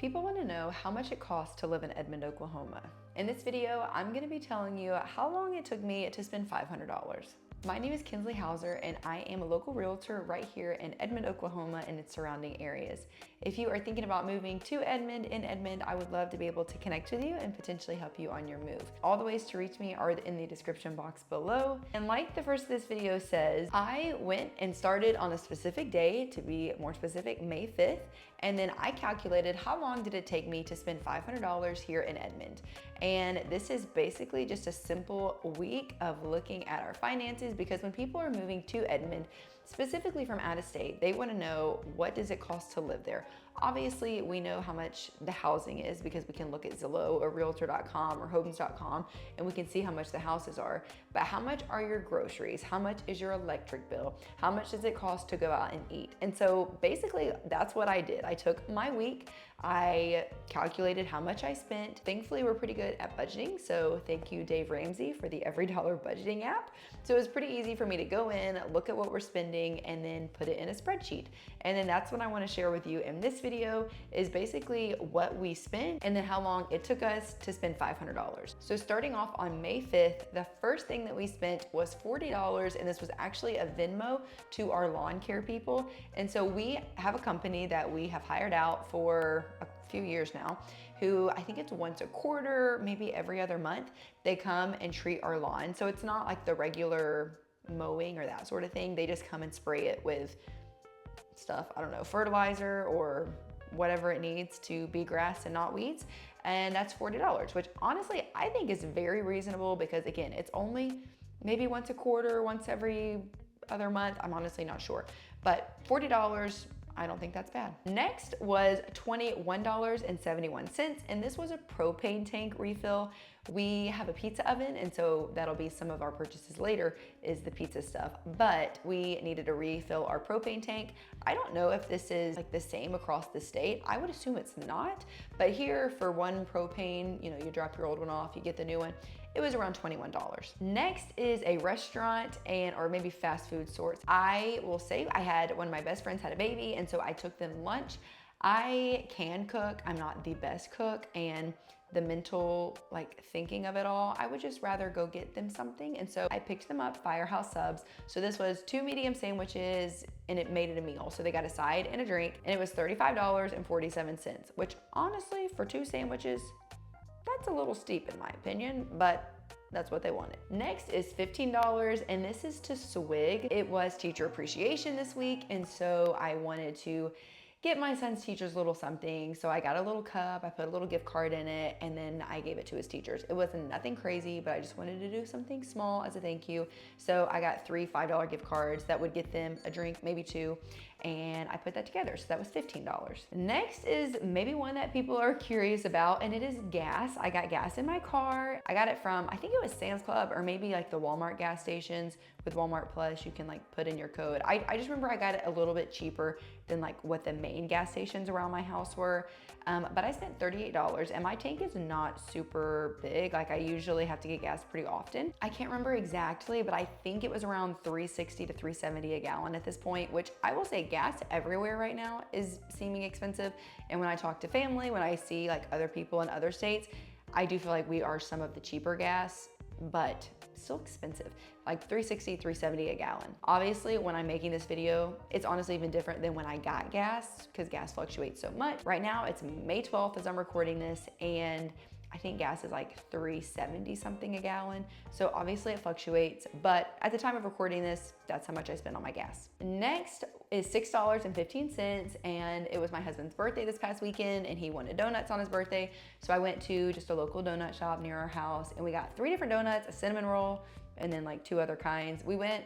People want to know how much it costs to live in Edmond, Oklahoma. In this video, I'm going to be telling you how long it took me to spend $500. My name is Kinsley Hauser, and I am a local realtor right here in Edmond, Oklahoma and its surrounding areas. If you are thinking about moving to Edmond, I would love to be able to connect with you and potentially help you on your move. All the ways to reach me are in the description box below. And like the first of this video says, I went and started on a specific day, to be more specific, May 5th. And then I calculated how long did it take me to spend $500 here in Edmond. And this is basically just a simple week of looking at our finances, because when people are moving to Edmond, specifically from out of state, they want to know, what does it cost to live there? Obviously, we know how much the housing is because we can look at Zillow or Realtor.com or Homes.com and we can see how much the houses are. But how much are your groceries? How much is your electric bill? How much does it cost to go out and eat? And so basically, that's what I did. I took my week, I calculated how much I spent. Thankfully, we're pretty good at budgeting. So thank you, Dave Ramsey, for the Every Dollar budgeting app. So it was pretty easy for me to go in, look at what we're spending, and then put it in a spreadsheet. And then that's what I want to share with you in this video, is basically what we spent and then how long it took us to spend $500. So starting off on May 5th, the first thing that we spent was $40, and this was actually a Venmo to our lawn care people. And so we have a company that we have hired out for a few years now, who I think it's once a quarter, maybe every other month, they come and treat our lawn. So it's not like the regular mowing or that sort of thing. They just come and spray it with stuff, I don't know, fertilizer or whatever it needs to be grass and not weeds. And that's $40, which honestly I think is very reasonable, because again, it's only maybe once a quarter, once every other month. I'm honestly not sure, but $40, I don't think that's bad. Next was $21.71, and this was a propane tank refill. We have a pizza oven, and so that'll be some of our purchases later, is the pizza stuff, but we needed to refill our propane tank. I don't know if this is like the same across the state. I would assume it's not, but here for one propane, you drop your old one off, you get the new one. It was around $21. Next is a restaurant or maybe fast food sorts. I will say I had one of my best friends had a baby, and so I took them lunch. I can cook, I'm not the best cook, and the mental thinking of it all, I would just rather go get them something. And so I picked them up Firehouse Subs. So this was 2 medium sandwiches and it made it a meal. So they got a side and a drink, and it was $35.47, which honestly for 2 sandwiches, that's a little steep in my opinion, but that's what they wanted. Next is $15, and this is to Swig. It was teacher appreciation this week, and so I wanted to get my son's teachers a little something. So I got a little cup, I put a little gift card in it, and then I gave it to his teachers. It wasn't nothing crazy, but I just wanted to do something small as a thank you. So I got 3 $5 gift cards that would get them a drink, maybe 2, and I put that together. So that was $15. Next is maybe one that people are curious about, and it is gas. I got gas in my car. I got it from, I think it was Sam's Club or maybe like the Walmart gas stations. With Walmart Plus, you can put in your code. I just remember I got it a little bit cheaper than what the main gas stations around my house were. But I spent $38, and my tank is not super big. I usually have to get gas pretty often. I can't remember exactly, but I think it was around $3.60 to $3.70 a gallon at this point, which I will say gas everywhere right now is seeming expensive. And when I talk to family, when I see other people in other states, I do feel like we are some of the cheaper gas, but still expensive, $3.60, $3.70 a gallon. Obviously, when I'm making this video, it's honestly even different than when I got gas, because gas fluctuates so much. Right now, it's May 12th as I'm recording this, and I think gas is $3.70 something a gallon. So obviously it fluctuates, but at the time of recording this, that's how much I spend on my gas. Next is $6.15, and it was my husband's birthday this past weekend, and he wanted donuts on his birthday. So I went to just a local donut shop near our house, and we got 3 different donuts, a cinnamon roll, and then 2 other kinds. We went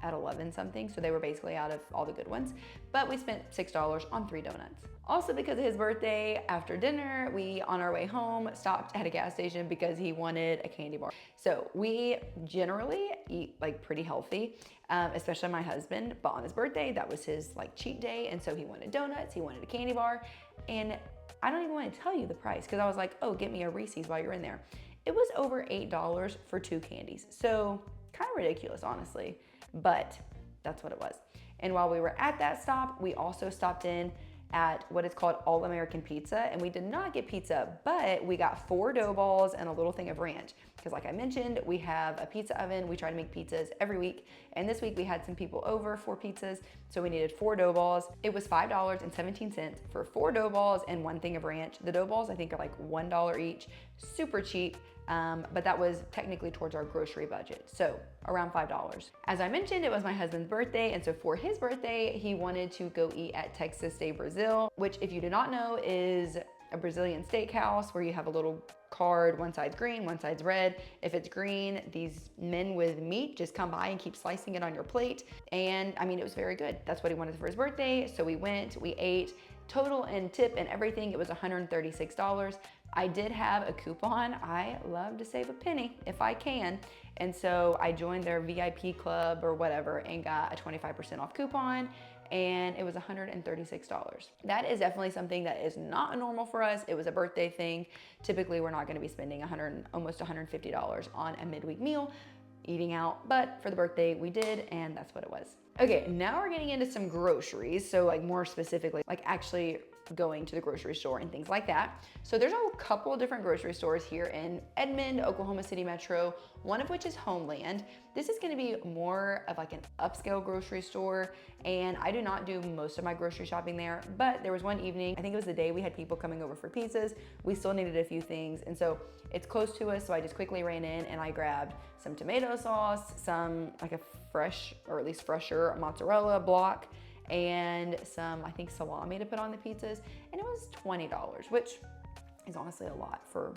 at 11 something, so they were basically out of all the good ones, but we spent $6 on 3 donuts. Also, because of his birthday, after dinner, we, on our way home, stopped at a gas station because he wanted a candy bar. So we generally eat pretty healthy, especially my husband, but on his birthday, that was his cheat day, and so he wanted donuts, he wanted a candy bar, and I don't even want to tell you the price, because I was like, oh, get me a Reese's while you're in there. It was over $8 for 2 candies, so kind of ridiculous, honestly, but that's what it was. And while we were at that stop, we also stopped in at what is called All American Pizza, and we did not get pizza, but we got 4 dough balls and a little thing of ranch. Because like I mentioned, we have a pizza oven. We try to make pizzas every week. And this week we had some people over for pizzas. So we needed 4 dough balls. It was $5.17 for 4 dough balls and 1 thing of ranch. The dough balls I think are like $1 each, super cheap. But that was technically towards our grocery budget. So around $5. As I mentioned, it was my husband's birthday. And so for his birthday, he wanted to go eat at Texas de Brazil, which if you do not know is a Brazilian steakhouse where you have a little card, one side's green, one side's red. If it's green, these men with meat just come by and keep slicing it on your plate. And I mean, it was very good. That's what he wanted for his birthday. So we went, we ate. Total and tip and everything, it was $136. I did have a coupon. I love to save a penny if I can. And so I joined their VIP club or whatever and got a 25% off coupon, and it was $136. That is definitely something that is not normal for us. It was a birthday thing. Typically, we're not gonna be spending almost $150 on a midweek meal eating out, but for the birthday we did, and that's what it was. Okay, now we're getting into some groceries. So like more specifically, like actually going to the grocery store and things like that. So there's a couple different grocery stores here in Edmond, Oklahoma City Metro, one of which is Homeland. This is gonna be more of like an upscale grocery store, and I do not do most of my grocery shopping there, but there was one evening, I think it was the day we had people coming over for pizzas, we still needed a few things, and so it's close to us, so I just quickly ran in and I grabbed some tomato sauce, some like a fresh, or at least fresher mozzarella block, and some, I think, salami to put on the pizzas, and it was $20, which is honestly a lot for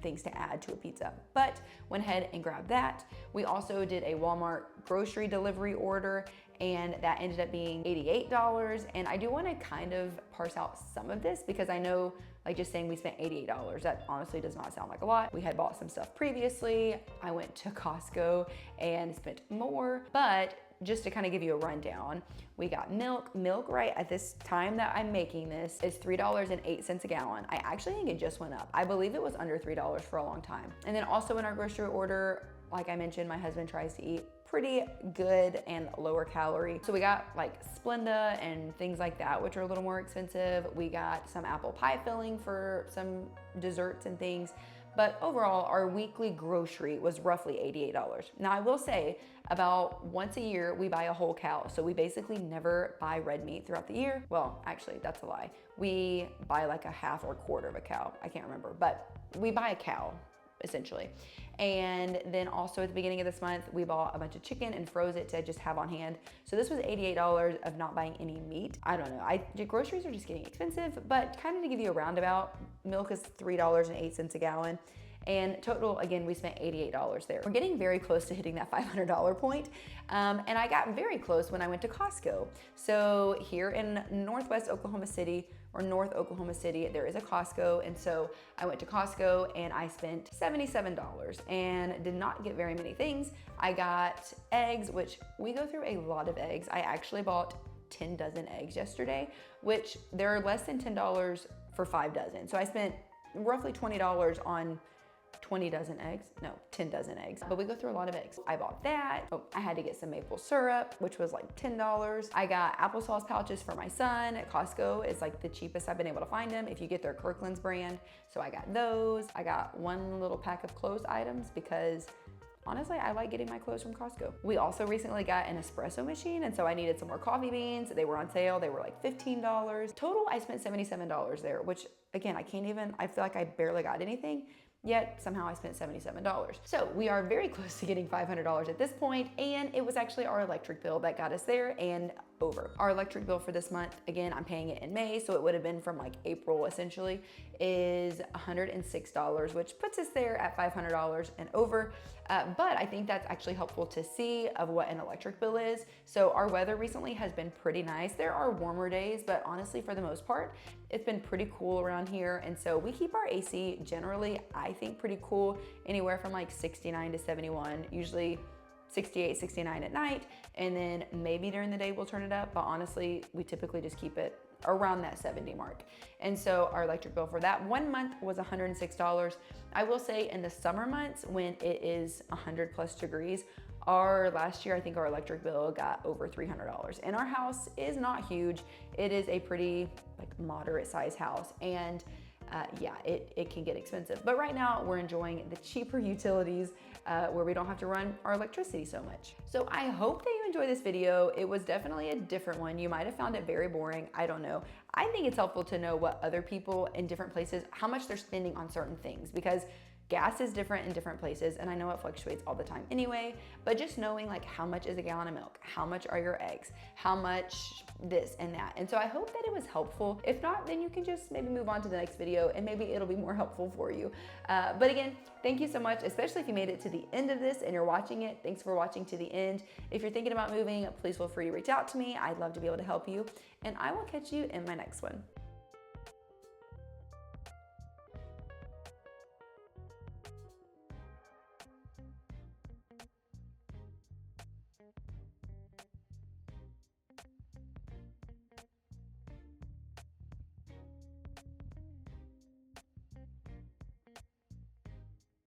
things to add to a pizza, but went ahead and grabbed that. We also did a Walmart grocery delivery order, and that ended up being $88. And I do want to kind of parse out some of this because I know, like, just saying we spent $88, that honestly does not sound like a lot. We had bought some stuff previously. I went to Costco and spent more, but just to kind of give you a rundown, we got milk. Milk right at this time that I'm making this is $3.08 a gallon. I actually think it just went up. I believe it was under $3 for a long time. And then also in our grocery order, like I mentioned, my husband tries to eat pretty good and lower calorie. So we got like Splenda and things like that, which are a little more expensive. We got some apple pie filling for some desserts and things. But overall, our weekly grocery was roughly $88. Now I will say, about once a year, we buy a whole cow. So we basically never buy red meat throughout the year. Well, actually, that's a lie. We buy like a half or quarter of a cow. I can't remember, but we buy a cow, essentially. And then also at the beginning of this month, we bought a bunch of chicken and froze it to just have on hand. So this was $88 of not buying any meat. I don't know, groceries are just getting expensive, but kind of to give you a roundabout, milk is $3.08 a gallon. And total, again, we spent $88 there. We're getting very close to hitting that $500 point. And I got very close when I went to Costco. So here in Northwest Oklahoma City, or North Oklahoma City, there is a Costco. And so I went to Costco and I spent $77 and did not get very many things. I got eggs, which we go through a lot of eggs. I actually bought 10 dozen eggs yesterday, which they're less than $10 for 5 dozen. So I spent roughly $20 on 20 dozen eggs, no, 10 dozen eggs, but we go through a lot of eggs. I bought that. Oh, I had to get some maple syrup, which was like $10. I got applesauce pouches for my son at Costco. It's like the cheapest I've been able to find them if you get their Kirkland's brand. So I got those. I got one little pack of clothes items because honestly, I like getting my clothes from Costco. We also recently got an espresso machine, and so I needed some more coffee beans. They were on sale. They were like $15. Total, I spent $77 there, which again, I feel like I barely got anything. Yet somehow I spent $77. So we are very close to getting $500 at this point, and it was actually our electric bill that got us there and over. Our electric bill for this month, again, I'm paying it in May, so it would have been from like April essentially, is $106, which puts us there at $500 and over. But I think that's actually helpful to see of what an electric bill is. So our weather recently has been pretty nice. There are warmer days, but honestly, for the most part, it's been pretty cool around here. And so we keep our AC generally, I think, pretty cool, anywhere from like 69 to 71, usually 68, 69 at night. And then maybe during the day we'll turn it up, but honestly, we typically just keep it around that 70 mark. And so our electric bill for that 1 month was $106. I will say in the summer months when it is 100+ degrees, Last year, I think our electric bill got over $300. And our house is not huge. It is a pretty like moderate size house. And yeah, it can get expensive. But right now we're enjoying the cheaper utilities where we don't have to run our electricity so much. So I hope that you enjoyed this video. It was definitely a different one. You might have found it very boring. I don't know. I think it's helpful to know what other people in different places, how much they're spending on certain things, because gas is different in different places, and I know it fluctuates all the time anyway, but just knowing like how much is a gallon of milk, how much are your eggs, how much this and that. And so I hope that it was helpful. If not, then you can just maybe move on to the next video and maybe it'll be more helpful for you. But again, thank you so much, especially if you made it to the end of this and you're watching it. Thanks for watching to the end. If you're thinking about moving, please feel free to reach out to me. I'd love to be able to help you, and I will catch you in my next one.